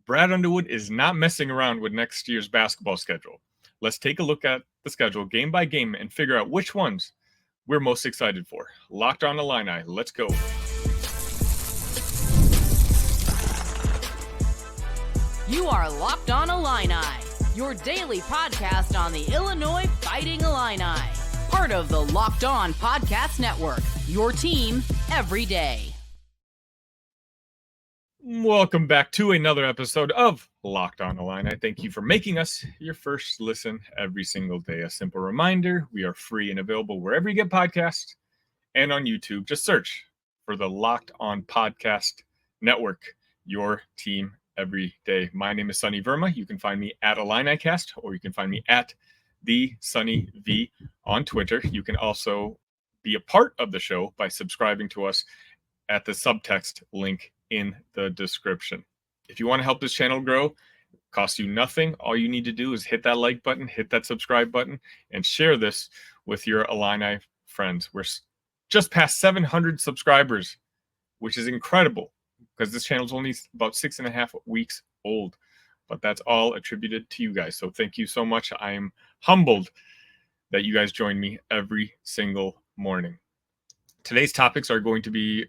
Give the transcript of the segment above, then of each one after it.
Brad Underwood is not messing around with next year's basketball schedule. Let's take a look at the schedule game by game and figure out which ones we're most excited for. Locked on Illini, let's go. You are Locked on Illini, your daily podcast on the Illinois Fighting Illini. Part of the Locked On Podcast Network, your team every day. Welcome back to another episode of Locked on Illini. Thank you for making us your first listen every single day. A simple reminder, we are free and available wherever you get podcasts and on YouTube. Just search for the Locked on Podcast Network, your team every day. My name is Sonny Verma. You can find me at IlliniCast, or you can find me at the Sonny V on Twitter. You can also be a part of the show by subscribing to us at the SUBTEXT link in the description. If you want to help this channel grow, it costs you nothing. All you need to do is hit that like button, hit that subscribe button, and share this with your Illini friends. We're just past 700 subscribers, which is incredible because this channel is only about 6.5 weeks old, but that's all attributed to you guys. So thank you so much. I am humbled that you guys join me every single morning. Today's topics are going to be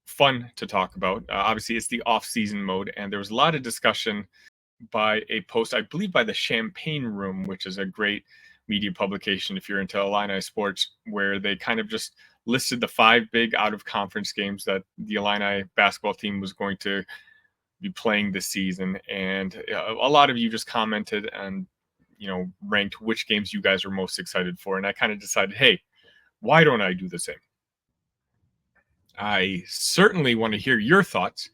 fun to talk about. Obviously, it's the off-season mode, and there was a lot of discussion by a post, I believe, by the Champagne Room, which is a great media publication if you're into Illini sports, where they kind of just listed the 5 big out-of-conference games that the Illini basketball team was going to be playing this season. And a lot of you just commented and, ranked which games you guys were most excited for. And I kind of decided, hey, why don't I do the same? I certainly want to hear your thoughts.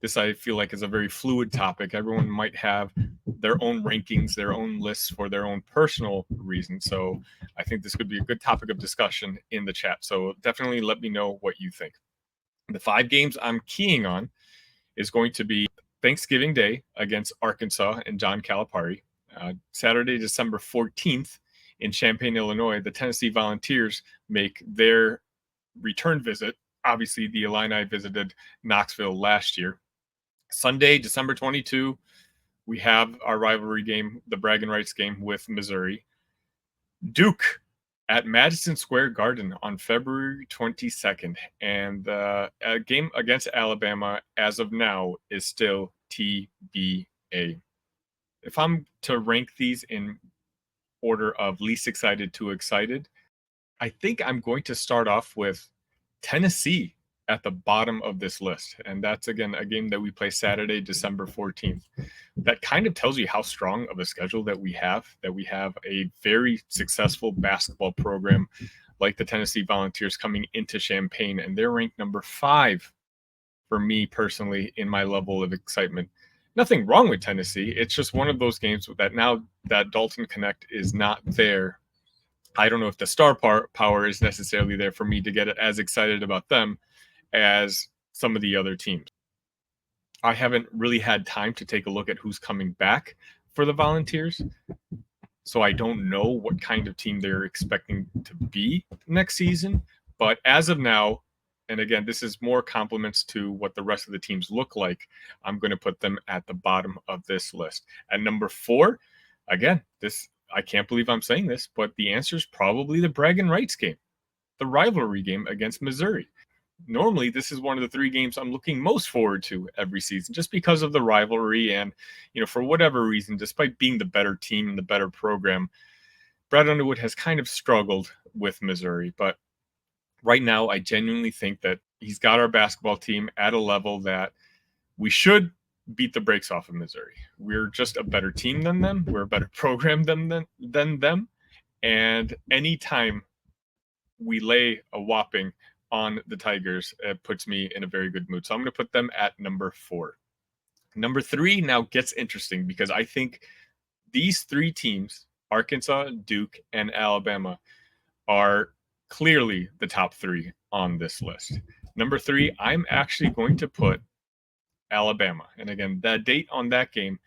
This, I feel like, is a very fluid topic. Everyone might have their own rankings, their own lists for their own personal reasons. So I think this could be a good topic of discussion in the chat. So definitely let me know what you think. The 5 games I'm keying on is going to be Thanksgiving Day against Arkansas and John Calipari. Saturday, December 14th in Champaign, Illinois, the Tennessee Volunteers make their return visit. Obviously, the Illini visited Knoxville last year. Sunday, December 22, we have our rivalry game, the bragging rights game with Missouri. Duke at Madison Square Garden on February 22nd. And a game against Alabama, as of now, is still TBA. If I'm to rank these in order of least excited to excited, I think I'm going to start off with Tennessee at the bottom of this list. And that's, again, a game that we play Saturday, December 14th. That kind of tells you how strong of a schedule that we have a very successful basketball program like the Tennessee Volunteers coming into Champaign, and they're ranked number 5 for me personally in my level of excitement. Nothing wrong with Tennessee. It's just one of those games that now that Dalton Connect is not there, I don't know if the star power is necessarily there for me to get as excited about them as some of the other teams. I haven't really had time to take a look at who's coming back for the Volunteers, so I don't know what kind of team they're expecting to be next season. But as of now, and again, this is more compliments to what the rest of the teams look like, I'm going to put them at the bottom of this list. At number 4, again, I can't believe I'm saying this, but the answer is probably the bragging rights game, the rivalry game against Missouri. Normally, this is one of the 3 games I'm looking most forward to every season, just because of the rivalry. And, for whatever reason, despite being the better team and the better program, Brad Underwood has kind of struggled with Missouri. But right now, I genuinely think that he's got our basketball team at a level that we should beat the brakes off of Missouri. We're just a better team than them. We're a better program than them. And anytime we lay a whopping on the Tigers, it puts me in a very good mood. So I'm going to put them at number 4. Number 3 now gets interesting because I think these 3 teams, Arkansas, Duke, and Alabama, are clearly the top 3 on this list. Number 3, I'm actually going to put Alabama. And again, the date on that game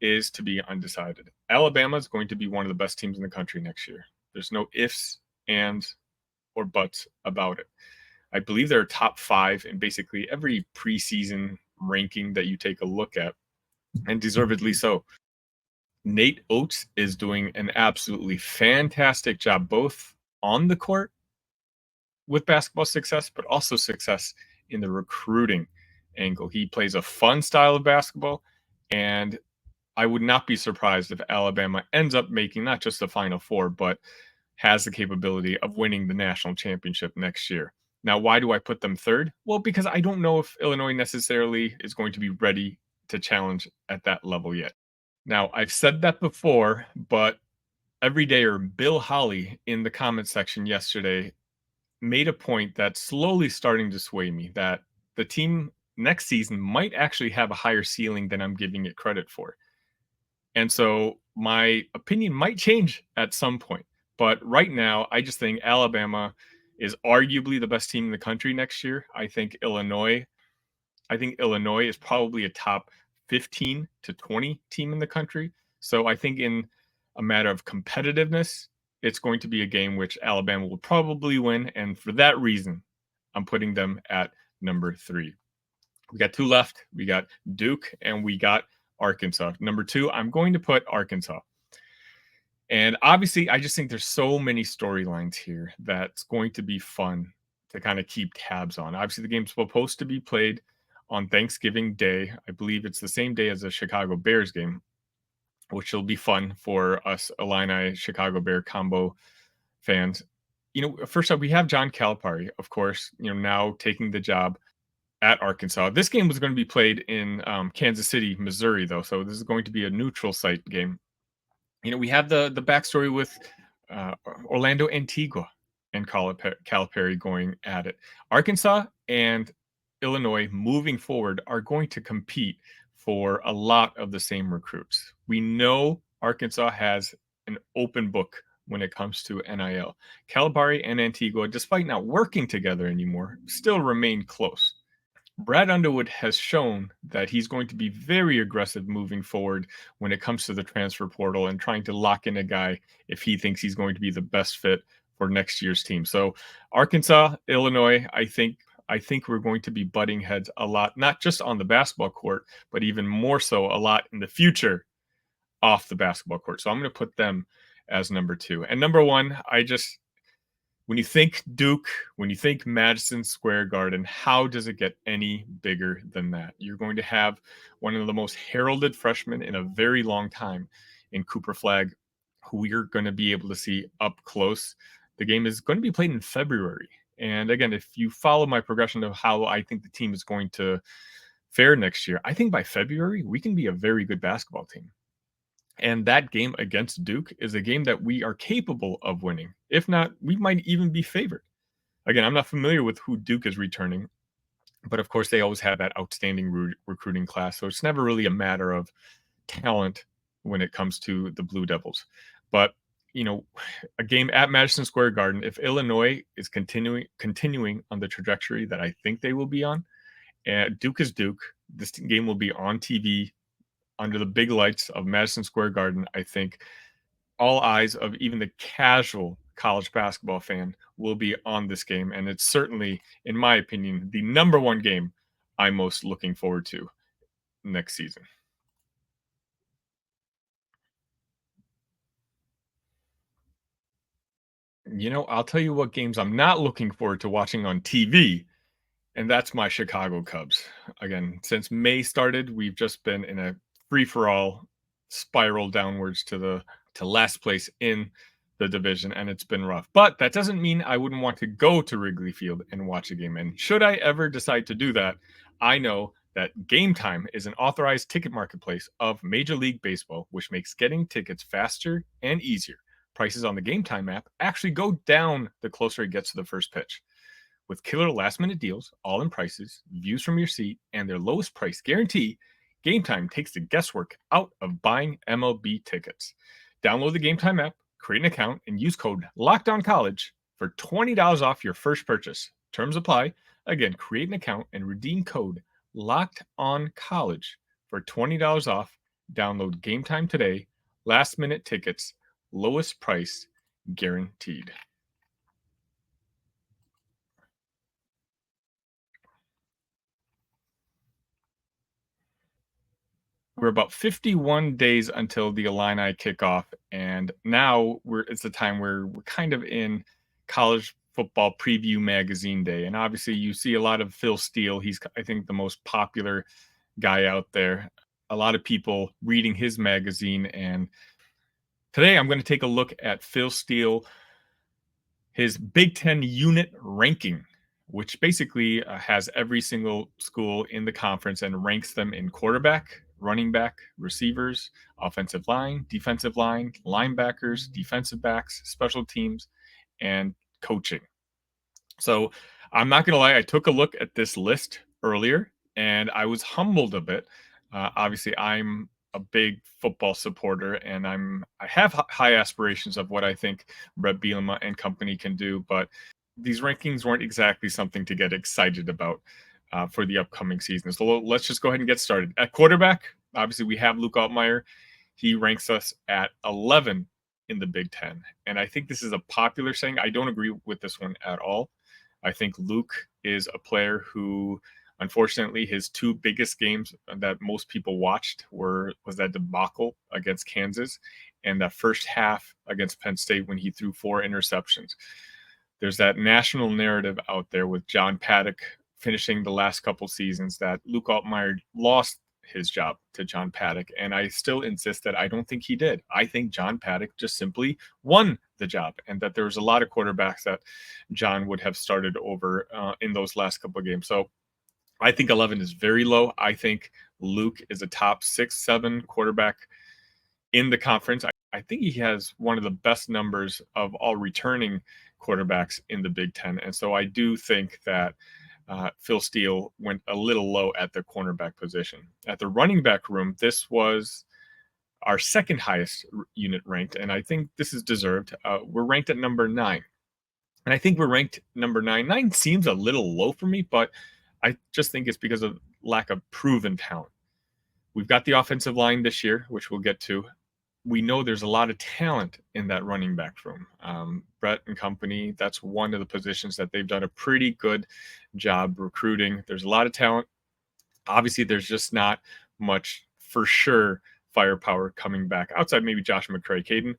is to be undecided. Alabama is going to be one of the best teams in the country next year. There's no ifs, ands, or buts about it. I believe they're top 5 in basically every preseason ranking that you take a look at, and deservedly so. Nate Oates is doing an absolutely fantastic job, both on the court with basketball success, but also success in the recruiting angle. He plays a fun style of basketball, and I would not be surprised if Alabama ends up making not just the Final Four, but has the capability of winning the national championship next year. Now, why do I put them third? Well, because I don't know if Illinois necessarily is going to be ready to challenge at that level yet. Now, I've said that before, but everydayer Bill Holly in the comment section yesterday made a point that's slowly starting to sway me, that the team next season might actually have a higher ceiling than I'm giving it credit for. And so my opinion might change at some point. But right now, I just think Alabama is arguably the best team in the country next year. I think Illinois is probably a top 15 to 20 team in the country. So I think in a matter of competitiveness, it's going to be a game which Alabama will probably win. And for that reason, I'm putting them at number 3. We got 2 left. We got Duke and we got Arkansas. Number 2, I'm going to put Arkansas. And obviously, I just think there's so many storylines here that's going to be fun to kind of keep tabs on. Obviously, the game's supposed to be played on Thanksgiving Day. I believe it's the same day as the Chicago Bears game, which will be fun for us Illini Chicago Bear combo fans. First up, we have John Calipari, of course, now taking the job at Arkansas. This game was going to be played in Kansas City, Missouri, though, so this is going to be a neutral site game. We have the backstory with Orlando Antigua and Calipari going at it. Arkansas and Illinois moving forward are going to compete for a lot of the same recruits. We know Arkansas has an open book when it comes to NIL. Calipari and Antigua, despite not working together anymore, still remain close. Brad Underwood has shown that he's going to be very aggressive moving forward when it comes to the transfer portal and trying to lock in a guy if he thinks he's going to be the best fit for next year's team. So Arkansas, Illinois, I think we're going to be butting heads a lot, not just on the basketball court, but even more so a lot in the future off the basketball court. So I'm going to put them as number 2. And number 1, when you think Duke, when you think Madison Square Garden, how does it get any bigger than that? You're going to have one of the most heralded freshmen in a very long time in Cooper Flagg, who we're going to be able to see up close. The game is going to be played in February. And again, if you follow my progression of how I think the team is going to fare next year, I think by February, we can be a very good basketball team. And that game against Duke is a game that we are capable of winning. If not, we might even be favored. Again, I'm not familiar with who Duke is returning, but of course they always have that outstanding recruiting class. So it's never really a matter of talent when it comes to the Blue Devils. But, a game at Madison Square Garden, if Illinois is continuing on the trajectory that I think they will be on, Duke is Duke. This game will be on TV under the big lights of Madison Square Garden. I think all eyes of even the casual college basketball fan will be on this game. And it's certainly, in my opinion, the number 1 game I'm most looking forward to next season. I'll tell you what games I'm not looking forward to watching on TV, and that's my Chicago Cubs. Again, since May started, we've just been in a free-for-all spiral downwards to last place in the division, and it's been rough. But that doesn't mean I wouldn't want to go to Wrigley Field and watch a game. And should I ever decide to do that, I know that Gametime is an authorized ticket marketplace of Major League Baseball, which makes getting tickets faster and easier. Prices on the Gametime app actually go down the closer it gets to the first pitch. With killer last-minute deals, all-in prices, views from your seat, and their lowest price guarantee, Gametime takes the guesswork out of buying MLB tickets. Download the Gametime app, create an account, and use code LOCKEDONCollege for $20 off your first purchase. Terms apply. Again, create an account and redeem code LOCKEDONCollege for $20 off. Download Gametime today. Last-minute tickets, lowest price guaranteed. We're about 51 days until the Illini kick off, and now it's the time where we're kind of in college football preview magazine day. And obviously you see a lot of Phil Steele. He's, I think, the most popular guy out there. A lot of people reading his magazine. And today I'm going to take a look at Phil Steele, his Big Ten unit ranking, which basically has every single school in the conference and ranks them in quarterback, running back, receivers, offensive line, defensive line, linebackers, defensive backs, special teams, and coaching. So I'm not going to lie, I took a look at this list earlier and I was humbled a bit. Obviously, I'm a big football supporter and I have high aspirations of what I think Brett Bielema and company can do, but these rankings weren't exactly something to get excited about for the upcoming season. So let's just go ahead and get started. At quarterback, obviously we have Luke Altmaier. He ranks us at 11 in the Big Ten. And I think this is a popular saying. I don't agree with this one at all. I think Luke is a player who, unfortunately, his two biggest games that most people watched was that debacle against Kansas and that first half against Penn State when he threw 4 interceptions. There's that national narrative out there with John Paddock finishing the last couple seasons that Luke Altmaier lost his job to John Paddock. And I still insist that I don't think he did. I think John Paddock just simply won the job and that there was a lot of quarterbacks that John would have started over in those last couple of games. So I think 11 is very low. I think Luke is a top 6-7 quarterback in the conference. I think he has one of the best numbers of all returning quarterbacks in the Big Ten. And so I do think that Phil Steele went a little low at the cornerback position. At the running back room, this was our second highest unit ranked, and I think this is deserved. We're ranked at number 9. And I think we're ranked number 9. 9 seems a little low for me, but I just think it's because of lack of proven talent. We've got the offensive line this year, which we'll get to. We know there's a lot of talent in that running back room. Brett and company, that's one of the positions that they've done a pretty good job recruiting. There's a lot of talent. Obviously, there's just not much, for sure, firepower coming back outside maybe Josh McCray. Caden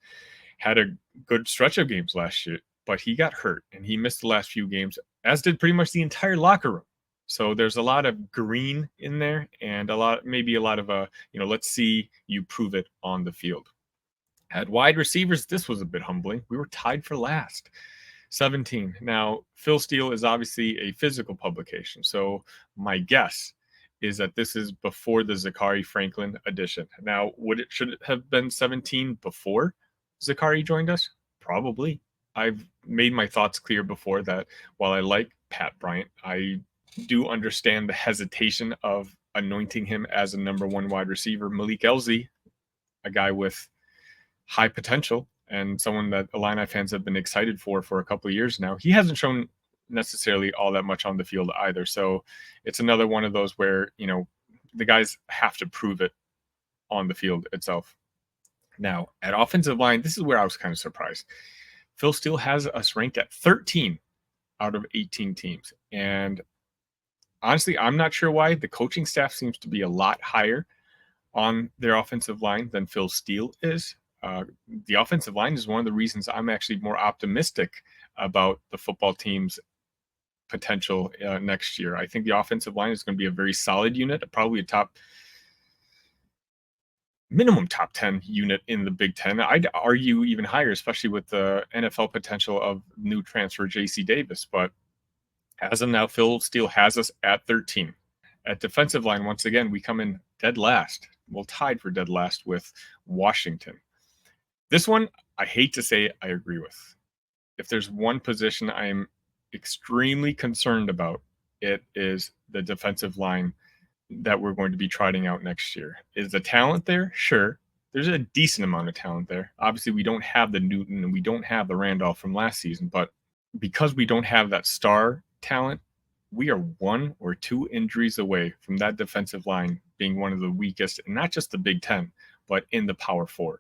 had a good stretch of games last year, but he got hurt and he missed the last few games, as did pretty much the entire locker room. So there's a lot of green in there and maybe a lot of let's see you prove it on the field. At wide receivers, this was a bit humbling. We were tied for last, 17. Now, Phil Steele is obviously a physical publication. So my guess is that this is before the Zachary Franklin edition. Now, should it have been 17 before Zachary joined us? Probably. I've made my thoughts clear before that while I like Pat Bryant, I do understand the hesitation of anointing him as a number 1 wide receiver. Malik Elzy, a guy with high potential and someone that Illini fans have been excited for a couple of years now. He hasn't shown necessarily all that much on the field either. So it's another one of those where, the guys have to prove it on the field itself. Now, at offensive line, this is where I was kind of surprised. Phil Steele has us ranked at 13 out of 18 teams. And honestly, I'm not sure why. The coaching staff seems to be a lot higher on their offensive line than Phil Steele is. The offensive line is one of the reasons I'm actually more optimistic about the football team's potential next year. I think the offensive line is going to be a very solid unit, probably a minimum top 10 unit in the Big Ten. I'd argue even higher, especially with the NFL potential of new transfer JC Davis. But as of now, Phil Steele has us at 13. At defensive line, once again, we come in dead last. Well, tied for dead last with Washington. This one, I hate to say it, I agree with. If there's one position I am extremely concerned about, it is the defensive line that we're going to be trotting out next year. Is the talent there? Sure. There's a decent amount of talent there. Obviously, we don't have the Newton and we don't have the Randolph from last season, but because we don't have that star talent, we are 1 or 2 injuries away from that defensive line being one of the weakest, and not just the Big Ten, but in the Power 4.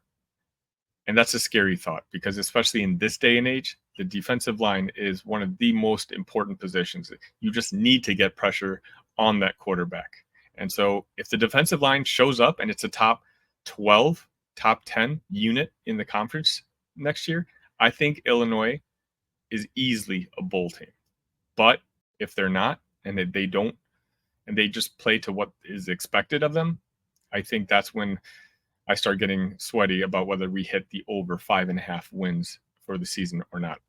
And that's a scary thought because especially in this day and age, the defensive line is one of the most important positions. You just need to get pressure on that quarterback. And so if the defensive line shows up and it's a top 12, top 10 unit in the conference next year, I think Illinois is easily a bowl team. But if they're not, and they don't, and they just play to what is expected of them, I think that's when I start getting sweaty about whether we hit the over 5.5 wins for the season or not.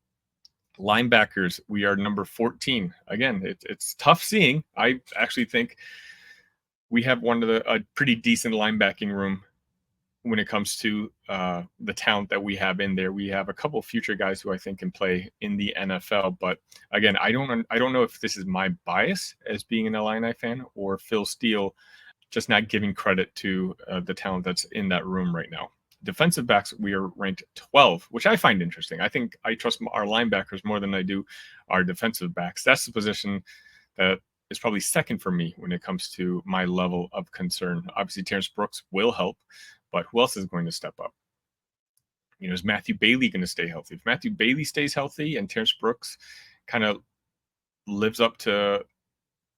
Linebackers, we are number 14. Again, it's tough seeing. I actually think we have a pretty decent linebacking room when it comes to the talent that we have in there. We have a couple of future guys who I think can play in the NFL. But again, I don't know if this is my bias as being an Illini fan or Phil Steele just not giving credit to the talent that's in that room right now. Defensive backs, we are ranked 12, which I find interesting. I think I trust our linebackers more than I do our defensive backs. That's the position that is probably second for me when it comes to my level of concern. Obviously, Terrence Brooks will help, but who else is going to step up? Is Matthew Bailey going to stay healthy? If Matthew Bailey stays healthy and Terrence Brooks kind of lives up to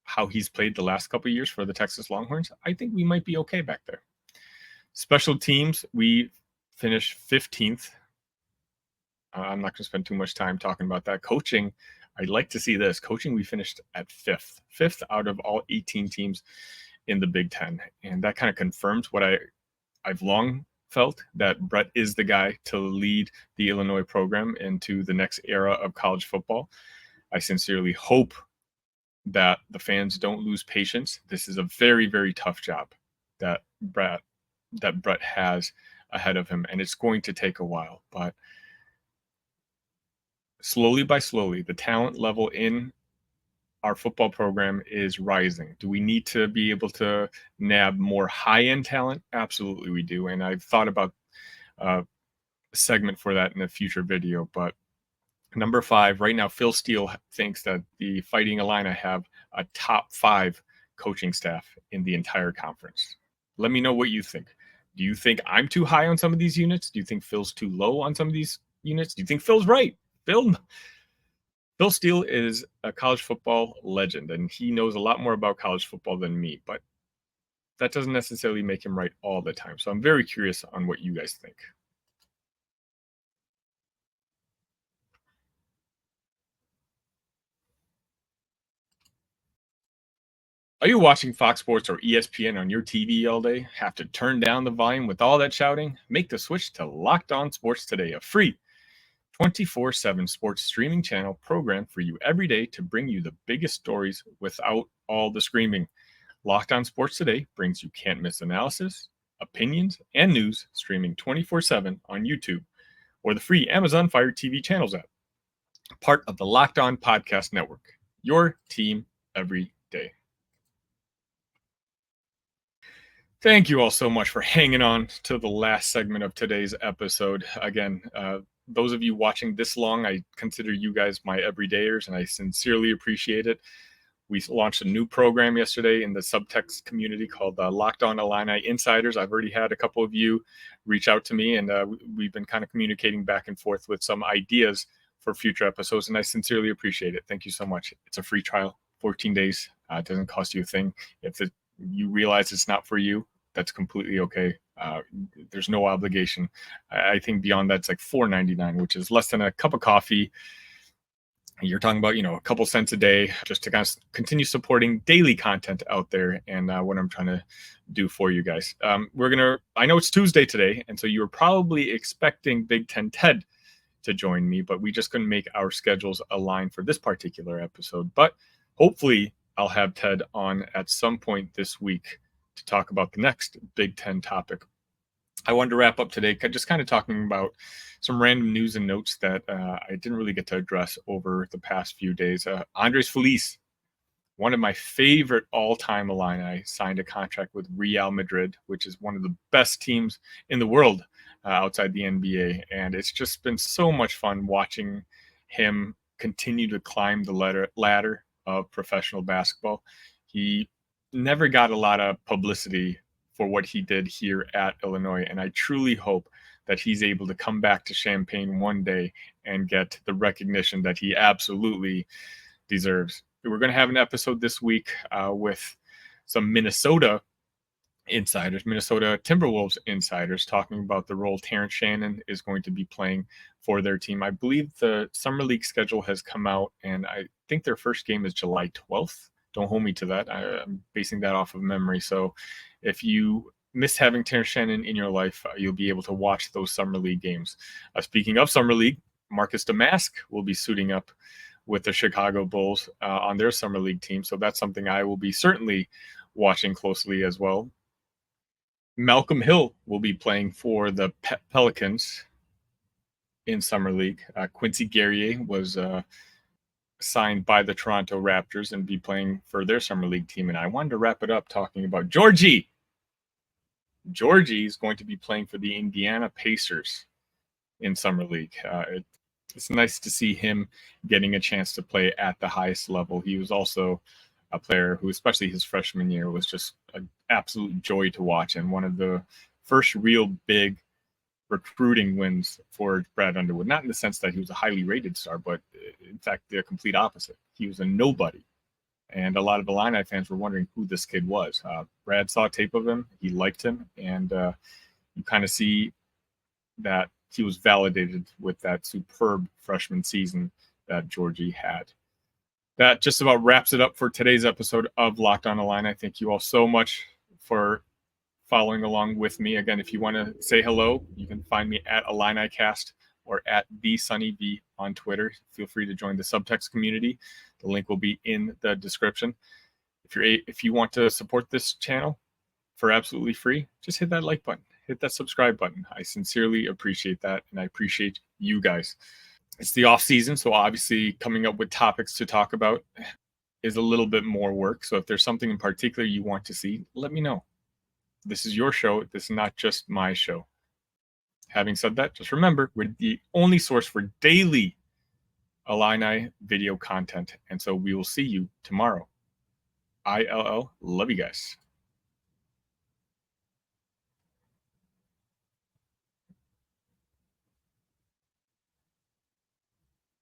how he's played the last couple of years for the Texas Longhorns, I think we might be okay back there. Special teams, we finished 15th. I'm not going to spend too much time talking about that. Coaching, I'd like to see this. Coaching, we finished at 5th out of all 18 teams in the Big Ten. And that kind of confirms what I've long felt, that Brett is the guy to lead the Illinois program into the next era of college football. I sincerely hope that the fans don't lose patience. This is a very, very tough job that Brett has ahead of him, and it's going to take a while. But slowly by slowly, the talent level in our football program is rising. Do we need to be able to nab more high-end talent? Absolutely we do. And I've thought about a segment for that in a future video. But number 5, right now, Phil Steele thinks that the Fighting Illini have a top 5 coaching staff in the entire conference. Let me know what you think. Do you think I'm too high on some of these units? Do you think Phil's too low on some of these units? Do you think Phil's right? Phil Steele is a college football legend, and he knows a lot more about college football than me, but that doesn't necessarily make him right all the time. So I'm very curious on what you guys think. Are you watching Fox Sports or ESPN on your TV all day? Have to turn down the volume with all that shouting? Make the switch to Locked On Sports Today, a free 24/7 sports streaming channel programmed for you every day to bring you the biggest stories without all the screaming. Locked On Sports Today brings you can't-miss analysis, opinions, and news streaming 24/7 on YouTube or the free Amazon Fire TV channels app. Part of the Locked On Podcast Network. Your team every day. Thank you all so much for hanging on to the last segment of today's episode. Again, those of you watching this long, I consider you guys my everydayers, and I sincerely appreciate it. We launched a new program yesterday in the SUBTEXT community called Locked On Illini Insiders. I've already had a couple of you reach out to me, and we've been kind of communicating back and forth with some ideas for future episodes, and I sincerely appreciate it. Thank you so much. It's a free trial, 14 days. It doesn't cost you a thing. If you realize it's not for you, that's completely okay. There's no obligation. I think beyond that, it's like $4.99, which is less than a cup of coffee. You're talking about, a couple cents a day just to kind of continue supporting daily content out there and what I'm trying to do for you guys. I know it's Tuesday today, and so you were probably expecting Big Ten Ted to join me, but we just couldn't make our schedules align for this particular episode. But hopefully I'll have Ted on at some point this week to talk about the next Big Ten topic. I wanted to wrap up today just kind of talking about some random news and notes that I didn't really get to address over the past few days. Andres Feliz, one of my favorite all-time Illini, signed a contract with Real Madrid, which is one of the best teams in the world outside the NBA. And it's just been so much fun watching him continue to climb the ladder of professional basketball. He never got a lot of publicity for what he did here at Illinois, and I truly hope that he's able to come back to Champaign one day and get the recognition that he absolutely deserves. We're going to have an episode this week with some Minnesota Timberwolves insiders, talking about the role Terrence Shannon is going to be playing for their team. I believe the Summer League schedule has come out, and I think their first game is July 12th. Don't hold me to that. I'm basing that off of memory. So if you miss having Terrence Shannon in your life, you'll be able to watch those Summer League games. Speaking of Summer League, Marcus Damask will be suiting up with the Chicago Bulls on their Summer League team. So that's something I will be certainly watching closely as well. Malcolm Hill will be playing for the Pelicans in Summer League. Quincy Guerrier was signed by the Toronto Raptors and be playing for their Summer League team. And I wanted to wrap it up talking about Georgie. Georgie is going to be playing for the Indiana Pacers in Summer League. It's nice to see him getting a chance to play at the highest level. He was also a player who, especially his freshman year, was just an absolute joy to watch, and one of the first real big recruiting wins for Brad Underwood. Not in the sense that he was a highly rated star, but in fact, the complete opposite. He was a nobody, and a lot of Illini fans were wondering who this kid was. Brad saw tape of him, he liked him, and you kind of see that he was validated with that superb freshman season that Georgie had. That just about wraps it up for today's episode of Locked On Illini. Thank you all so much for following along with me. Again, if you want to say hello, you can find me at IlliniCast or at TheSunnyB on Twitter. Feel free to join the SUBTEXT community. The link will be in the description. If you want to support this channel for absolutely free, just hit that like button, hit that subscribe button. I sincerely appreciate that, and I appreciate you guys. It's the off season, so obviously coming up with topics to talk about is a little bit more work. So if there's something in particular you want to see, let me know. This is your show. This is not just my show. Having said that, just remember, we're the only source for daily Illini video content. And so we will see you tomorrow. ILL. Love you guys.